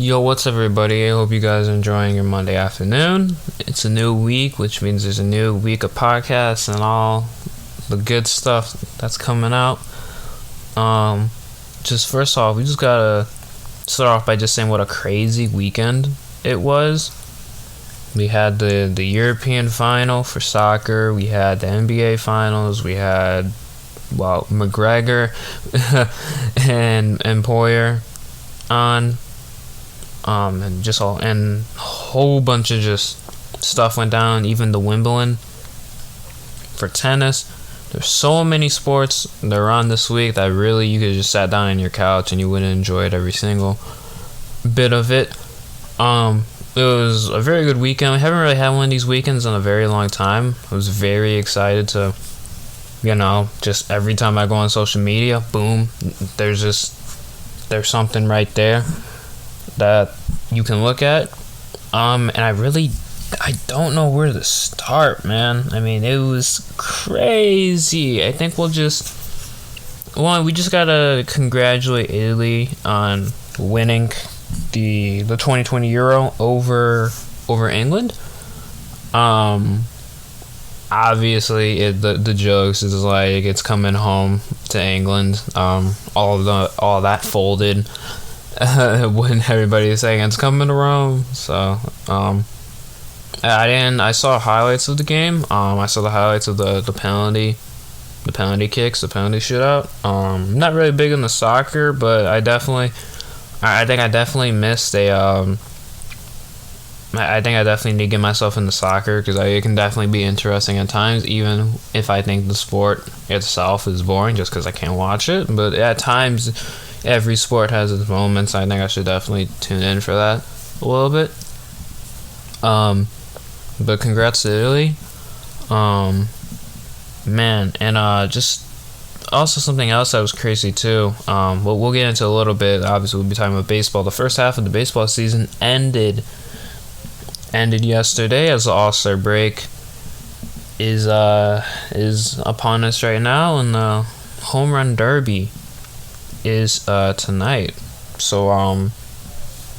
Yo, what's up, everybody? I hope you guys are enjoying your Monday afternoon. It's a new week, which means there's a new week of podcasts and all the good stuff that's coming out. Just first off, we just gotta start off by just saying what a crazy weekend it was. We had the European final for soccer. We had the NBA finals. We had, McGregor and Poyer on. And a whole bunch of just stuff went down. Even the Wimbledon for tennis. There's so many sports that are on this week that really you could just sat down on your couch and you would have enjoyed every single bit of it. It was a very good weekend. We haven't really had one of these weekends in a very long time. I was very excited to, just every time I go on social media, boom, there's something right there that you can look at. And I don't know where to start, man. I mean, it was crazy. I think we just gotta congratulate Italy on winning the 2020 Euro over England. Obviously, the jokes is like it's coming home to England. All that folded when everybody is saying it's coming to Rome. So I saw highlights of the game. I saw the highlights of the penalty kicks, the penalty shootout. I'm not really big on the soccer, but I think I definitely missed I think I definitely need to get myself into soccer because it can definitely be interesting at times, even if I think the sport itself is boring just because I can't watch it. But at times, every sport has its moments. I think I should definitely tune in for that a little bit. But congrats to Italy. Man, and just also something else that was crazy too. We'll get into a little bit. Obviously, we'll be talking about baseball. The first half of the baseball season ended yesterday as the All-Star break is upon us right now, and the Home Run Derby is tonight. So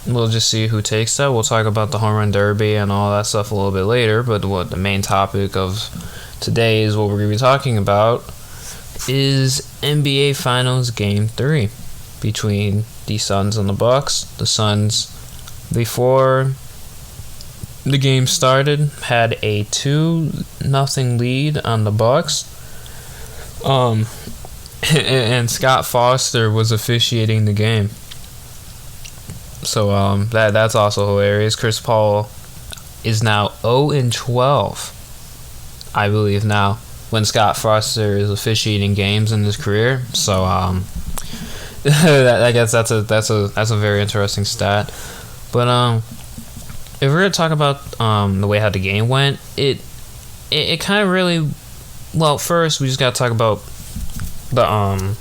we'll just see who takes that. We'll talk about the Home Run Derby and all that stuff a little bit later, but what the main topic of today is what we're going to be talking about is NBA Finals Game 3 between the Suns and the Bucks. The Suns, before the game started, had a 2-0 lead on the Bucks. And Scott Foster was officiating the game. So that's also hilarious. Chris Paul is now 0-12, I believe now, when Scott Foster is officiating games in his career. So I guess that's a very interesting stat. But if we're gonna talk about the way how the game went, it kind of really, first we just gotta talk about the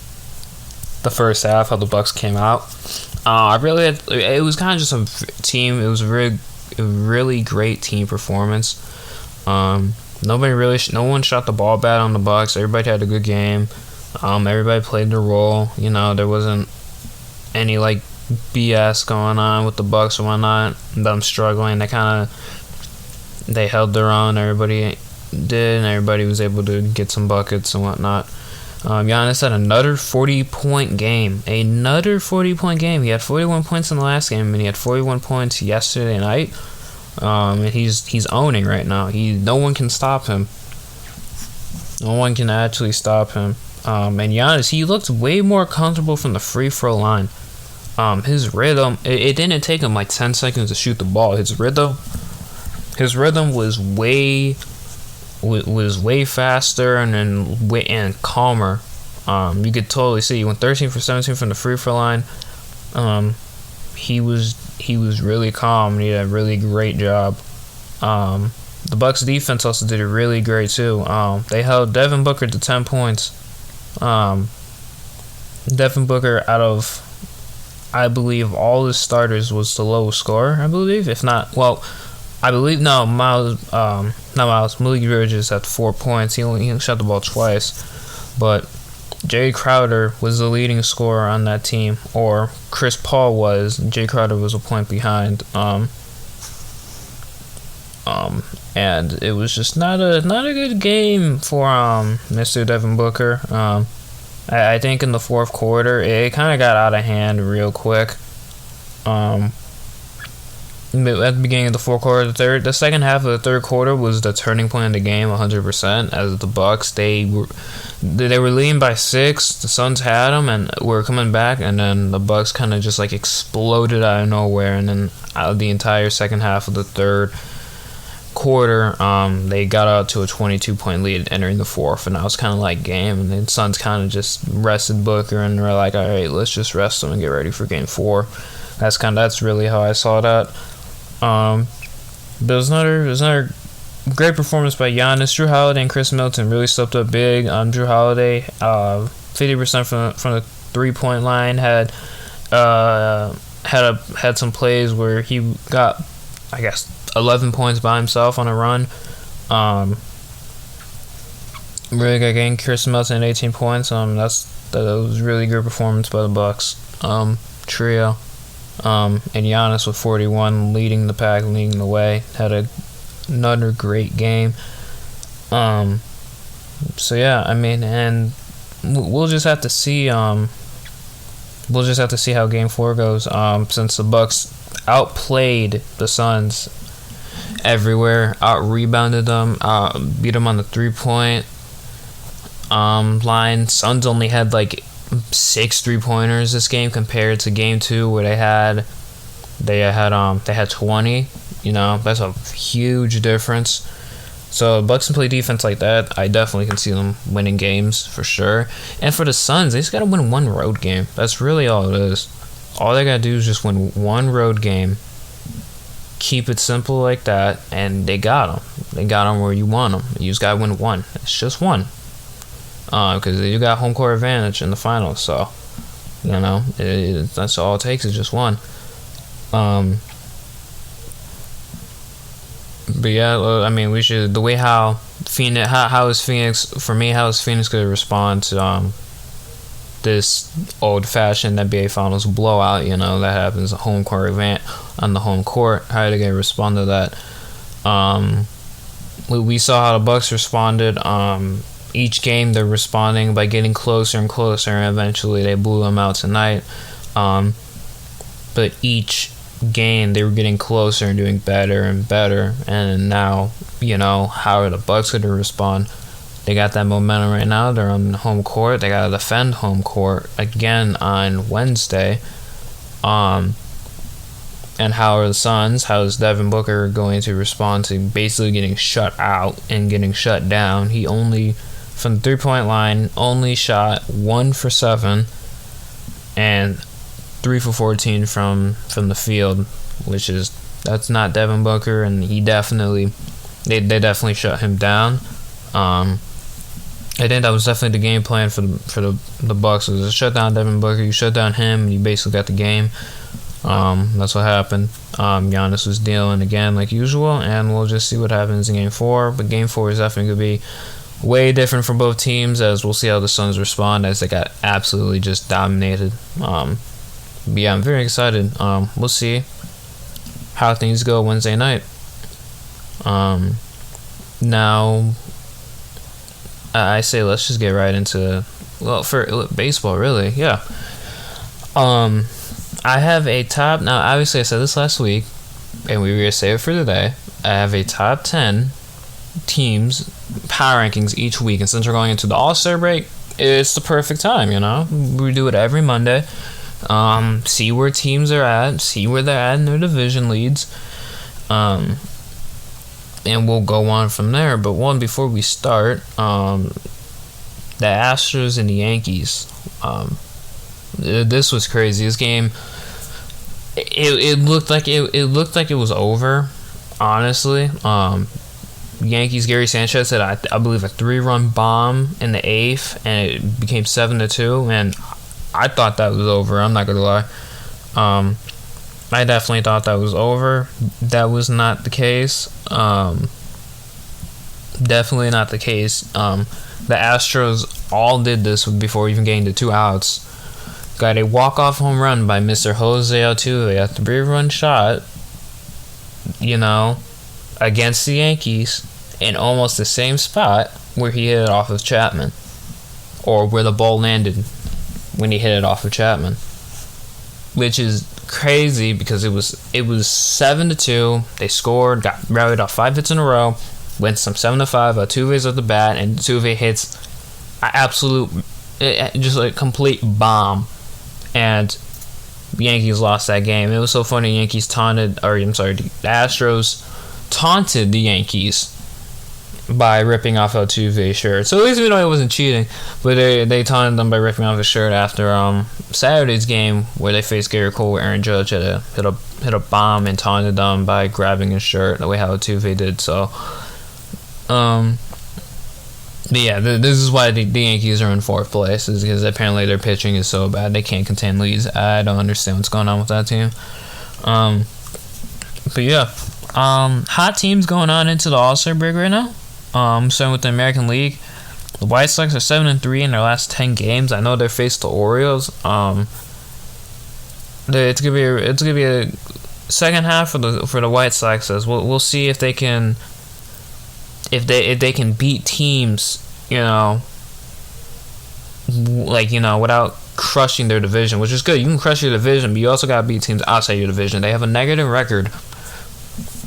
first half, how the Bucks came out. It was kind of just a team. It was a really great team performance. No one shot the ball bad on the Bucks. Everybody had a good game. Everybody played their role. There wasn't any BS going on with the Bucks or whatnot. Them struggling. They held their own. Everybody did, and everybody was able to get some buckets and whatnot. Giannis had another 40-point game. He had 41 points in the last game, and he had 41 points yesterday night. And he's owning right now. No one can stop him. No one can actually stop him. And Giannis, he looked way more comfortable from the free throw line. His rhythm, it didn't take him 10 seconds to shoot the ball. His rhythm was way faster and calmer. You could totally see he went 13 for 17 from the free throw line. He was really calm, and he did a really great job. The Bucks defense also did it really great too. They held Devin Booker to 10 points. Devin Booker, out of, I believe, all his starters, was the lowest scorer, I believe. If not, Malik Bridges had 4 points. He only shot the ball twice, but Jay Crowder was the leading scorer on that team, or Chris Paul was. Jay Crowder was a point behind. And it was just not a good game for Mr. Devin Booker. I think in the fourth quarter it kind of got out of hand real quick. At the beginning of the fourth quarter, the second half of the third quarter was the turning point in the game, 100%. As the Bucks, they were leading by 6. The Suns had them and were coming back, and then the Bucks kind of just like exploded out of nowhere. And then out of the entire second half of the third quarter, they got out to a 22-point lead entering the fourth, and that was kind of like game. And the Suns kind of just rested Booker, and were like, all right, let's just rest him and get ready for game 4. That's really how I saw that. But it was another great performance by Giannis. Drew Holiday and Chris Middleton really stepped up big. Drew Holiday, 50% from the 3-point line, had some plays where he got, I guess, 11 points by himself on a run. Really good game. Chris Middleton, 18 points. That was really good performance by the Bucks trio. And Giannis with 41, leading the pack, leading the way. Had another great game. So yeah, I mean, and we'll just have to see. We'll just have to see how Game 4 goes. Since the Bucks outplayed the Suns everywhere, out-rebounded them, beat them on the 3-point line. Suns only had like 6 3-pointers this game compared to Game 2 where they had 20. You know, that's a huge difference. So Bucks can play defense like that. I definitely can see them winning games for sure. And for the Suns, they just gotta win one road game. That's really all it is. All they gotta do is just win one road game. Keep it simple like that, and they got them. They got them where you want them. You just gotta win one. It's just one. Because you got home court advantage in the finals. So, you know, that's all it takes is just one. But yeah, I mean, we should. The way how Phoenix going to respond to this old-fashioned NBA Finals blowout? You know, that happens, a home court event on the home court. How are they going to respond to that? We saw how the Bucks responded. Each game they're responding by getting closer and closer, and eventually they blew them out tonight. But each game they were getting closer and doing better and better, and now, you know, how are the Bucks going to respond? They got that momentum right now. They're on home court. They got to defend home court again on Wednesday. And how are the Suns? How is Devin Booker going to respond to basically getting shut out and getting shut down? He only, from the 3-point line, only shot 1 for 7 and 3 for 14 from the field, that's not Devin Booker, and they definitely shut him down. I think that was definitely the game plan for the Bucks, was to shut down Devin Booker. You shut down him, and you basically got the game. That's what happened. Giannis was dealing again like usual, and we'll just see what happens in Game 4. But Game 4 is definitely going to be way different for both teams, as we'll see how the Suns respond, as they got absolutely just dominated. But yeah, I'm very excited. We'll see how things go Wednesday night. Now, I say let's just get right into, well, for baseball, really. Yeah. I have a top, now obviously I said this last week, and we were going to save it for today. I have a top 10 teams power rankings each week, and since we're going into the All-Star break, it's the perfect time, you know. We do it every Monday. See where teams are at, see where they're at in their division leads, and we'll go on from there. But before we start, the Astros and the Yankees, this was crazy. This game, it looked like it was over, honestly. Yankees, Gary Sanchez had, I believe, a 3-run bomb in the 8th, and it became 7-2, and I thought that was over. I'm not gonna lie. I definitely thought that was over. That was not the case. Definitely not the case. The Astros all did this before even getting to 2 outs. Got a walk-off home run by Mr. Jose Altuve at the 3-run shot, against the Yankees in almost the same spot where he hit it off of Chapman, or where the ball landed when he hit it off of Chapman, which is crazy because it was 7-2. They scored, got rallied off 5 hits in a row, went some 7-5. Altuve's at the bat, and Altuve hits an absolute, just a complete bomb. And the Yankees lost that game. It was so funny. The Astros taunted the Yankees by ripping off Altuve's shirt. So at least we know it wasn't cheating. But they taunted them by ripping off his shirt after Saturday's game where they faced Garrett Cole, where Aaron Judge hit a bomb and taunted them by grabbing his shirt the way how Altuve did. So, but yeah, this is why the Yankees are in 4th place, is because apparently their pitching is so bad they can't contain leads. I don't understand what's going on with that team. But yeah, hot teams going on into the All-Star break right now. Starting with the American League, the White Sox are 7-3 in their last 10 games. I know they faced the Orioles. It's gonna be a second half for the White Sox. We'll see if they can. If they can beat teams, without crushing their division, which is good. You can crush your division, but you also gotta beat teams outside your division. They have a negative record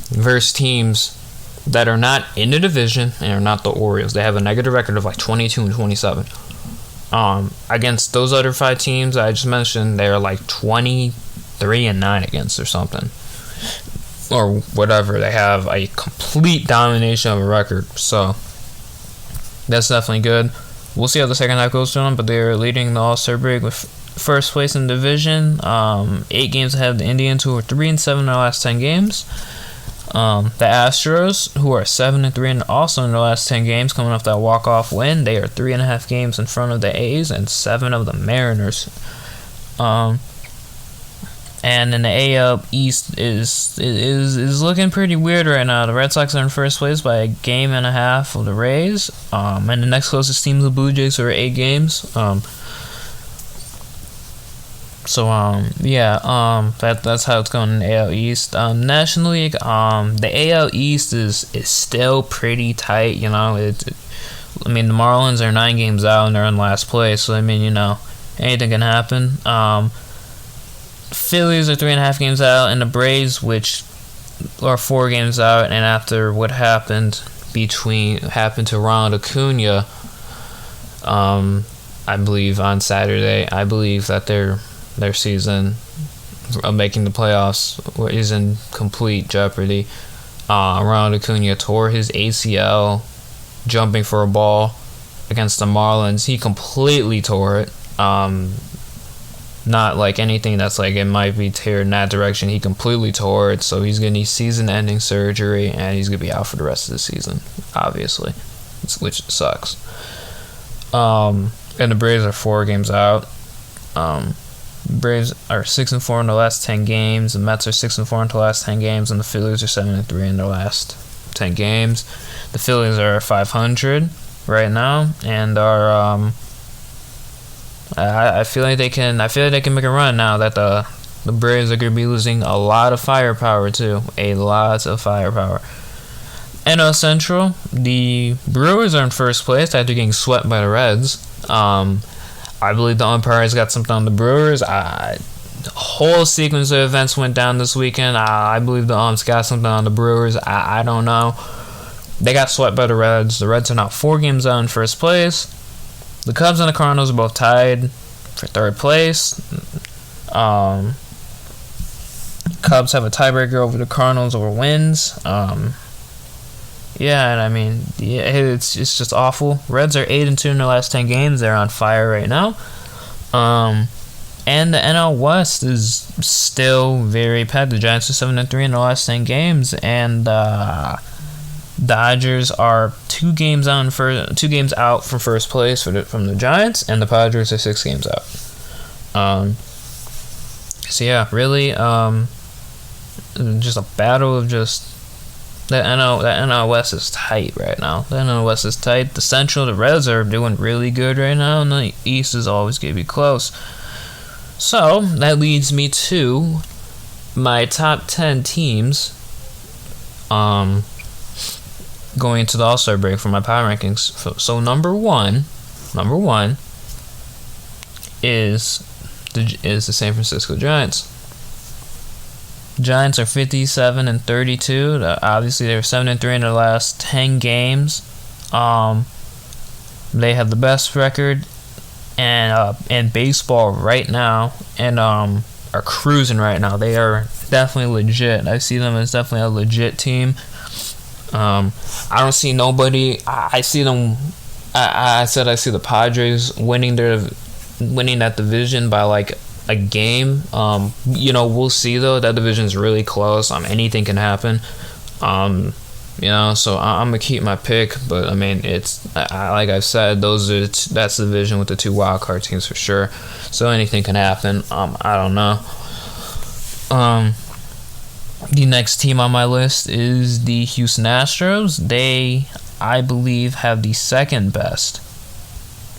versus teams that are not in the division and are not the Orioles. They have a negative record of like 22-27. Against those other 5 teams I just mentioned, they're like 23-9 against or something. Or whatever. They have a complete domination of a record. So that's definitely good. We'll see how the second half goes to them, but they're leading the All-Star break with first place in the division. 8 games ahead of the Indians, who are 3-7 in their last 10 games. The Astros, who are 7-3 and also in their last 10 games, coming off that walk-off win. They are 3.5 games in front of the A's and 7 of the Mariners. And then the AL East is looking pretty weird right now. The Red Sox are in first place by a game and a half of the Rays. And the next closest team is the Blue Jays, who are 8 games. That's how it's going in the AL East. National League, the AL East is still pretty tight. The Marlins are 9 games out and they're in last place. So anything can happen. Phillies are 3.5 games out, and the Braves, which are 4 games out, and after what happened to Ronald Acuna, I believe on Saturday, I believe that their season of making the playoffs is in complete jeopardy. Ronald Acuna tore his ACL jumping for a ball against the Marlins. He completely tore it. Not like anything that's like it might be teared in that direction. He completely tore it, so he's gonna need season-ending surgery, and he's gonna be out for the rest of the season, obviously, which sucks. And the Braves are 4 games out. Braves are 6-4 in the last 10 games. The Mets are 6-4 in the last 10 games, and the Phillies are 7-3 in their last 10 games. The Phillies are 500 right now, and are I feel like they can make a run now that the Braves are going to be losing a lot of firepower too. A lot of firepower. NL Central, the Brewers are in first place after getting swept by the Reds. I believe the umpires got something on the Brewers. A whole sequence of events went down this weekend. I believe the umps got something on the Brewers. I don't know. They got swept by the Reds. The Reds are now 4 games out in first place. The Cubs and the Cardinals are both tied for 3rd place. Cubs have a tiebreaker over the Cardinals over wins. It's just awful. Reds are 8-2 in their last 10 games. They're on fire right now. And the NL West is still very packed. The Giants are 7-3 in the last 10 games, and Dodgers are 2 games out from first place from the Giants, and the Padres are 6 games out. Really, just a battle of just The NL West is tight right now. The NL West is tight. The Central, the Reds are doing really good right now, and the East is always going to be close. So, that leads me to my top 10 teams going into the All-Star break for my power rankings. So number one is the San Francisco Giants. Giants are 57-32. Obviously, they were 7-3 in their last 10 games. They have the best record in baseball right now, and are cruising right now. They are definitely legit. I see them as definitely a legit team. I don't see nobody. I see them. I said I see the Padres winning that division by like a game. We'll see though. That division's really close. Anything can happen. So I'm gonna keep my pick, but I mean, it's like I've said, that's the division with the 2 wild card teams for sure. So anything can happen. I don't know. The next team on my list is the Houston Astros. They, I believe, have the second best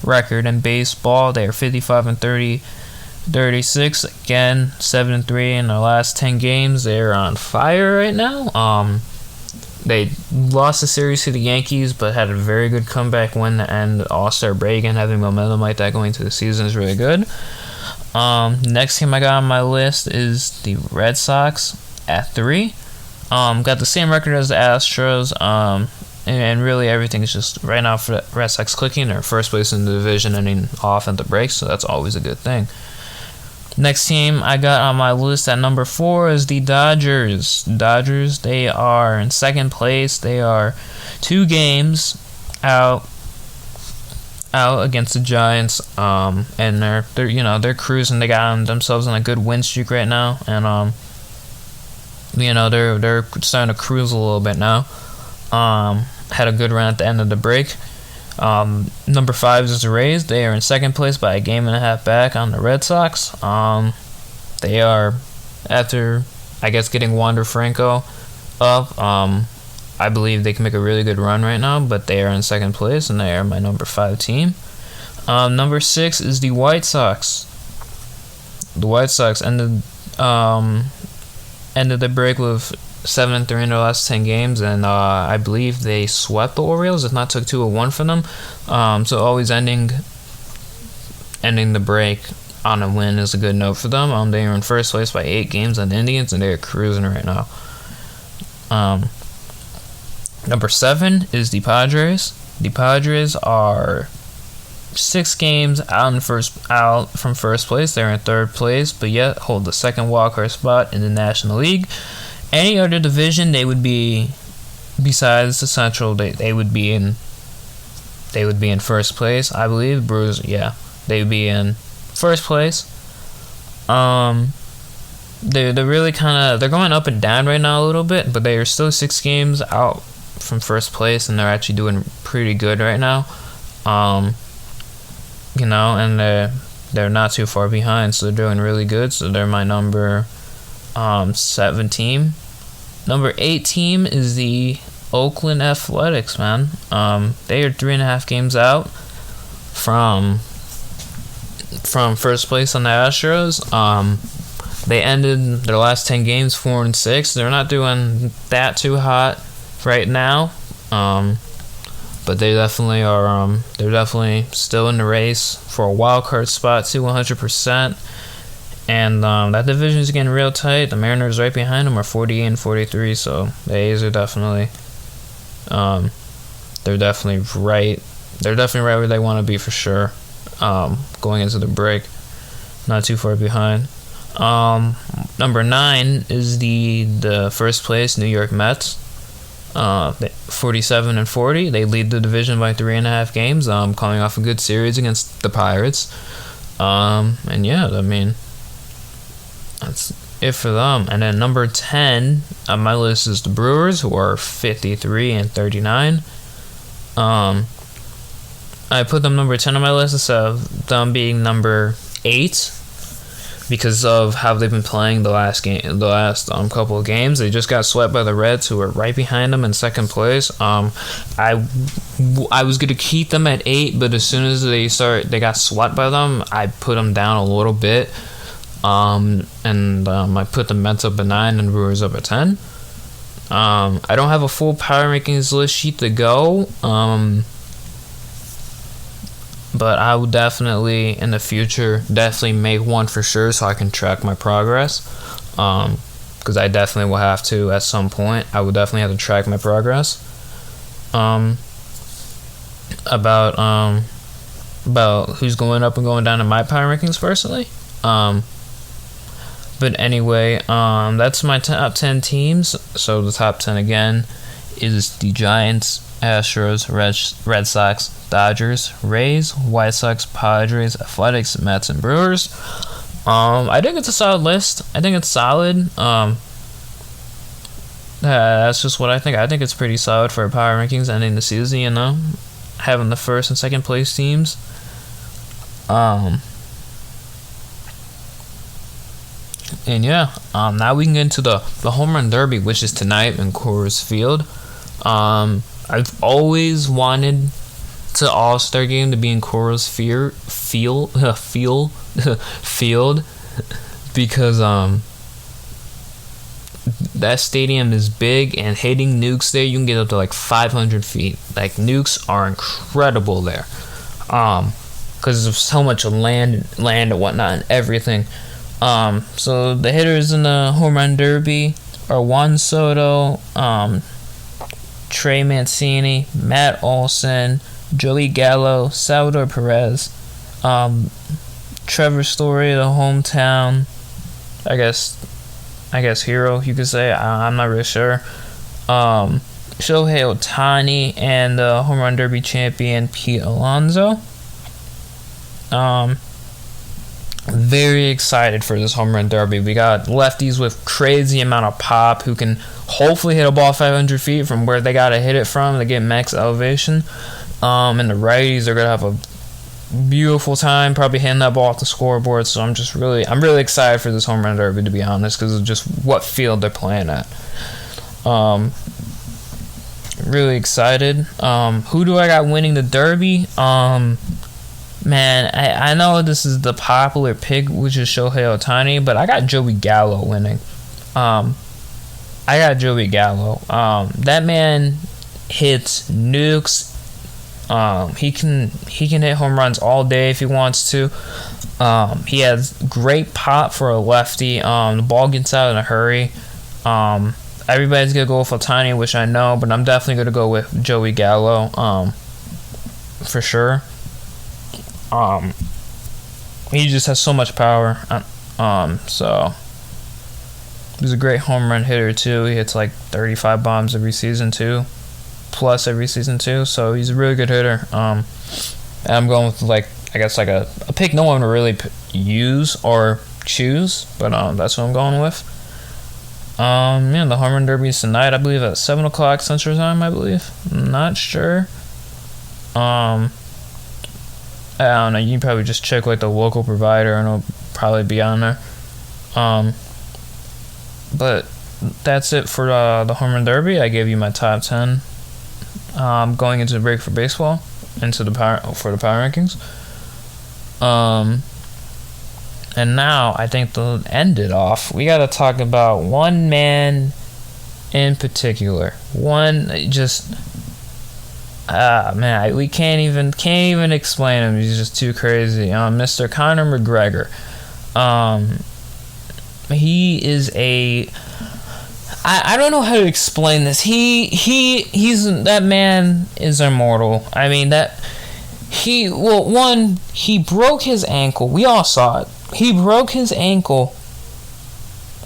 record in baseball. They are 55-36. Again, 7-3 in their last 10 games. They're on fire right now. They lost the series to the Yankees, but had a very good comeback win to end the All-Star break, and having momentum like that going into the season is really good. Next team I got on my list is the Red Sox at 3. Got the same record as the Astros, and really everything is just right now for the Red Sox clicking. They're first place in the division, ending off at the break, so that's always a good thing. Next team I got on my list at number 4 is the Dodgers. They are in second place. They are 2 games out against the Giants, and they're cruising. They got themselves on a good win streak right now, and they're starting to cruise a little bit now. Had a good run at the end of the break. Number 5 is the Rays. They are in second place by a game and a half back on the Red Sox. They are, after I guess getting Wander Franco up, I believe they can make a really good run right now, but they are in second place, and they are my number 5 team. Number 6 is the White Sox. The White Sox ended the break with 7-3 in their last 10 games, and I believe they swept the Orioles, if not took 2-1 from them. So always ending the break on a win is a good note for them. They are in first place by 8 games on the Indians, and they are cruising right now. Number 7 is the Padres. The Padres are 6 games out from first place. They're in third place, but yet hold the second wildcard spot in the National League. Any other division, they would be, besides the Central, they would be in first place. I believe Brewers, they would be in first place. They're really they're going up and down right now a little bit, but they are still 6 games out from first place, and they're actually doing pretty good right now. And they're not too far behind, so they're doing really good. So they're my number 7 team. Number 8 team is the Oakland Athletics, man. They are 3.5 games out from first place on the Astros. They ended their last 10 games 4-6. They're not doing that too hot right now, but they definitely are. They're definitely still in the race for a wild card spot to 100%. And that division is getting real tight. The Mariners right behind them are 48-43, so the A's are definitely, they're definitely right. They're definitely right where they want to be for sure. Going into the break, not too far behind. Number 9 is the first place New York Mets. 47-40. They lead the division by 3.5 games. Coming off a good series against the Pirates. That's it for them. And then number 10 on my list is the Brewers, who are 53-39. I put them number 10 on my list instead of them being number 8. because of how they've been playing the last couple of games. They just got swept by the Reds, who are right behind them in second place. I was gonna keep them at 8, but as soon as they got swept by them, I put them down a little bit. I put the Mets up at 9 and Brewers up at 10. I don't have a full power rankings list sheet to go. But I will definitely, in the future, make one for sure so I can track my progress. Because I definitely will have to at some point. I will definitely have to track my progress. About who's going up and going down in my power rankings personally. But anyway, that's my top 10 teams. So the top 10 again is the Giants, Astros, Red Sox, Dodgers, Rays, White Sox, Padres, Athletics, Mets, and Brewers. I think it's a solid list. I think it's solid. That's just what I think. I think it's pretty solid for power rankings ending the season, having the first and second place teams. And yeah, now we can get into the home run derby, which is tonight in Coors Field. I've always wanted the All-Star game to be in Coors Field because that stadium is big, and hitting nukes there, you can get up to like 500 feet. Like, nukes are incredible there, because there's so much land and whatnot and everything. So the hitters in the home run derby are Juan Soto, Trey Mancini, Matt Olson, Joey Gallo, Salvador Perez, Trevor Story, the hometown, I guess hero, you could say. I'm not really sure. Shohei Ohtani, and the home run derby champion Pete Alonso. Very excited for this home run derby. We got lefties with crazy amount of pop who can hopefully hit a ball 500 feet from where they gotta hit it from to get max elevation. And the righties are gonna have a beautiful time probably hitting that ball off the scoreboard. So I'm really excited for this home run derby, to be honest, because of just what field they're playing at. Really excited. Who do I got winning the derby? Man, I know this is the popular pick, which is Shohei Ohtani, but I got Joey Gallo winning. That man hits nukes. He can hit home runs all day if he wants to. He has great pop for a lefty. The ball gets out in a hurry. Everybody's gonna go with Ohtani, which I know, but I'm definitely gonna go with Joey Gallo. For sure. He just has so much power. So he's a great home run hitter too. He hits like 35 bombs every season too, plus every season too. So he's a really good hitter. And I'm going with a pick no one would really use or choose, but that's what I'm going with. The home run derby is tonight, I believe, at 7:00 Central Time. I believe. I'm not sure. I don't know. You can probably just check like the local provider, and it'll probably be on there. But that's it for the home run derby. I gave you my top 10. Going into the break for baseball, for the power rankings. And now I think to end it off, we got to talk about one man in particular. We can't even explain him. He's just too crazy. Mr. Conor McGregor. He is I don't know how to explain this. That man is immortal. I mean he broke his ankle. We all saw it. He broke his ankle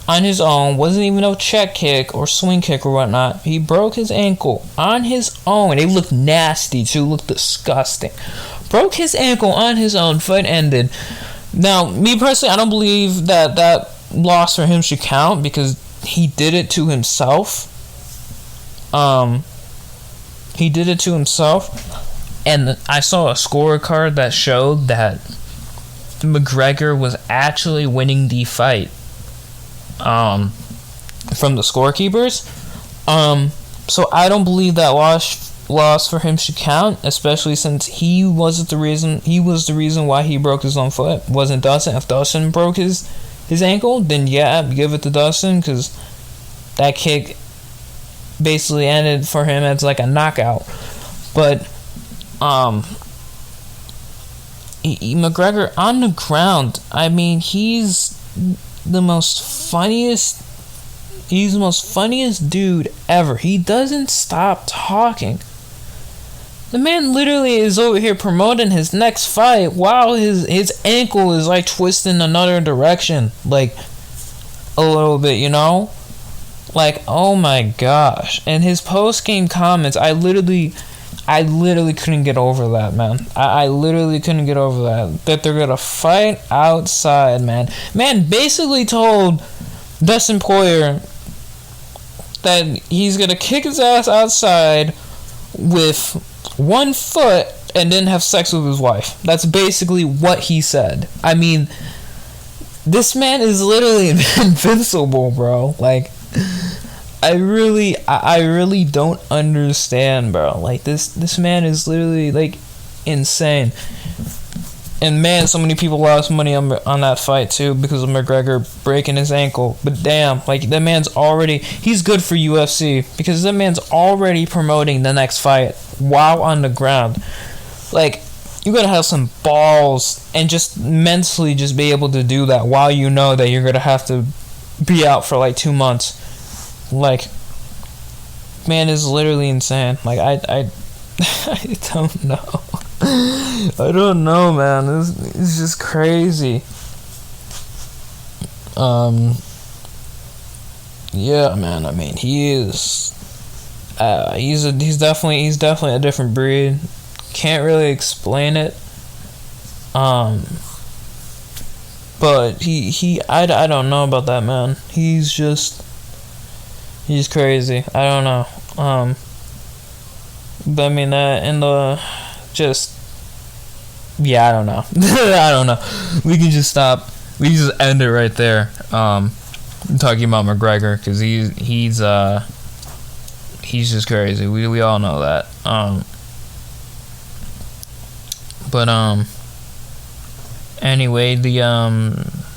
on his own. Wasn't even no check kick or swing kick or whatnot. He broke his ankle on his own. It looked nasty too. Looked disgusting. Broke his ankle on his own. Fight ended. Now, me personally, I don't believe that loss for him should count because he did it to himself. And I saw a scorecard that showed that McGregor was actually winning the fight from the scorekeepers. So I don't believe that loss for him should count, especially since he was the reason why he broke his own foot. Wasn't Dustin. If Dustin broke his ankle, then yeah, give it to Dustin, because that kick basically ended for him as like a knockout. But McGregor on the ground, I mean, he's the most funniest dude ever. He doesn't stop talking. The man literally is over here promoting his next fight while his ankle is like twisting another direction, like a little bit, you know? Like, oh my gosh. And his post-game comments, I literally couldn't get over that, man. I literally couldn't get over that they're gonna fight outside, man. Man basically told Dustin Poirier that he's gonna kick his ass outside with 1 foot and then have sex with his wife. That's basically what he said. I mean, this man is literally invincible, bro. Like, I really don't understand, bro. Like, this man is literally like insane. And man, so many people lost money on that fight too because of McGregor breaking his ankle. But damn, like, that man's he's good for UFC because that man's already promoting the next fight while on the ground. Like, you gotta have some balls and just mentally just be able to do that while you know that you're gonna have to be out for like 2 months. Like, man is literally insane. Like, I don't know. I don't know, man. It's just crazy. Yeah, man. I mean, he's definitely a different breed. Can't really explain it. But I don't know about that, man. He's crazy. I don't know. But I mean, yeah, I don't know. I don't know. We can just stop. We can just end it right there. Talking about McGregor, because he's just crazy. We all know that. Anyway, the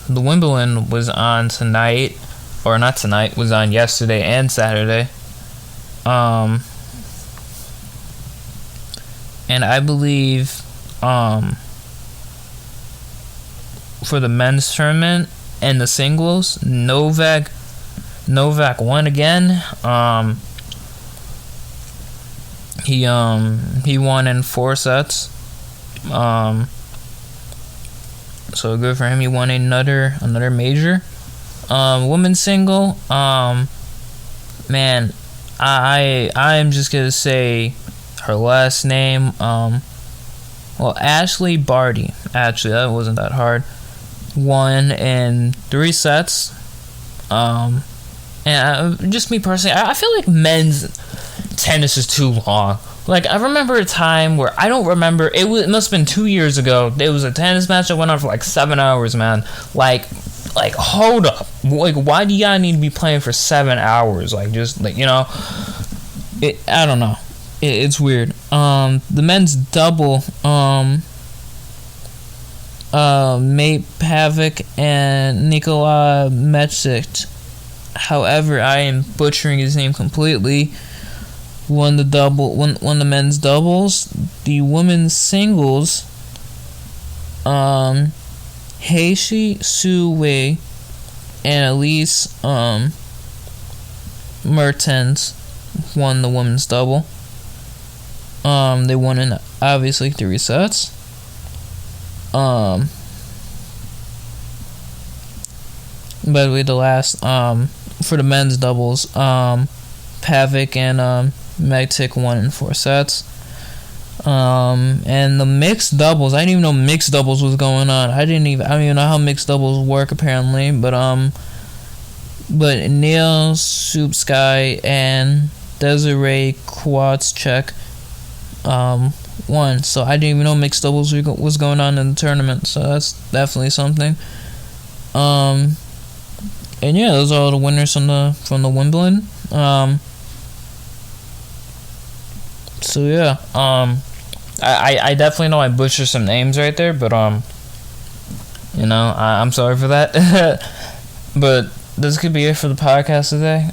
Wimbledon was on tonight, or not tonight, was on yesterday and Saturday. And I believe for the men's tournament and the singles, Novak won again. He won in 4 sets. So good for him. He won another major. Women's single. Man, I'm just gonna say her last name. Ashley Barty. Actually, that wasn't that hard. Won in 3 sets. And just me personally, I feel like men's tennis is too long. Like, I remember a time where I don't remember. It must have been 2 years ago. There was a tennis match that went on for like 7 hours, man. Like, hold up. Like, why do y'all need to be playing for 7 hours? Like, just like, you know. I don't know. It's weird. The men's double. Mate Pavic and Nikola Mecic. However, I am butchering his name completely. Won the men's doubles. The women's singles, Heishi Su Wei and Elise Mertens won the women's double. They won in obviously 3 sets. By the way, the last for the men's doubles, Pavic and Mecic won in 4 sets. And the mixed doubles, I didn't even know mixed doubles was going on. I don't even know how mixed doubles work apparently, but Neil Subsky and Desiree Kowalczyk won. So I didn't even know mixed doubles was going on in the tournament. So that's definitely something. And yeah, those are all the winners from the Wimbledon. So yeah, I definitely know I butchered some names right there, but you know, I'm sorry for that. But this could be it for the podcast today.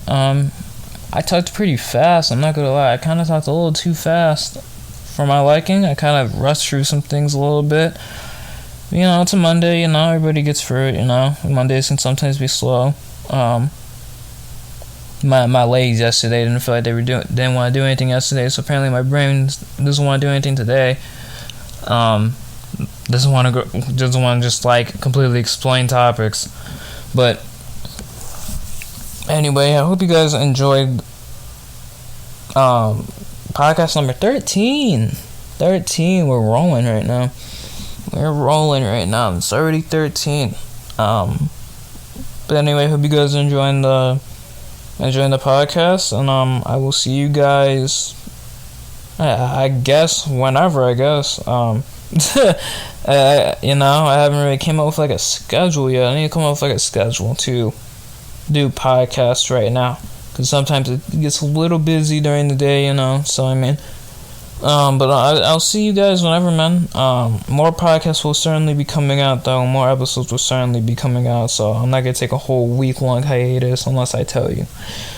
I talked pretty fast, I'm not gonna lie. I kind of talked a little too fast for my liking. I kind of rushed through some things a little bit. You know, it's a Monday, you know, everybody gets through it, you know. Mondays can sometimes be slow. My legs yesterday didn't feel like didn't want to do anything yesterday, so apparently my brain doesn't want to do anything today. Doesn't want to just like completely explain topics. But anyway, I hope you guys enjoyed podcast number 13. We're rolling right now. It's already 13. But anyway, hope you guys are enjoying the podcast, and I will see you guys, I guess, whenever, I guess. You know, I haven't really came up with like a schedule yet. I need to come up with like a schedule to do podcasts right now, because sometimes it gets a little busy during the day, you know. So I mean, but I'll see you guys whenever, man. More podcasts will certainly be coming out, though. More episodes will certainly be coming out, so I'm not gonna take a whole week-long hiatus unless I tell you.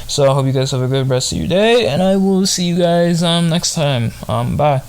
So I hope you guys have a good rest of your day, and I will see you guys next time. Bye.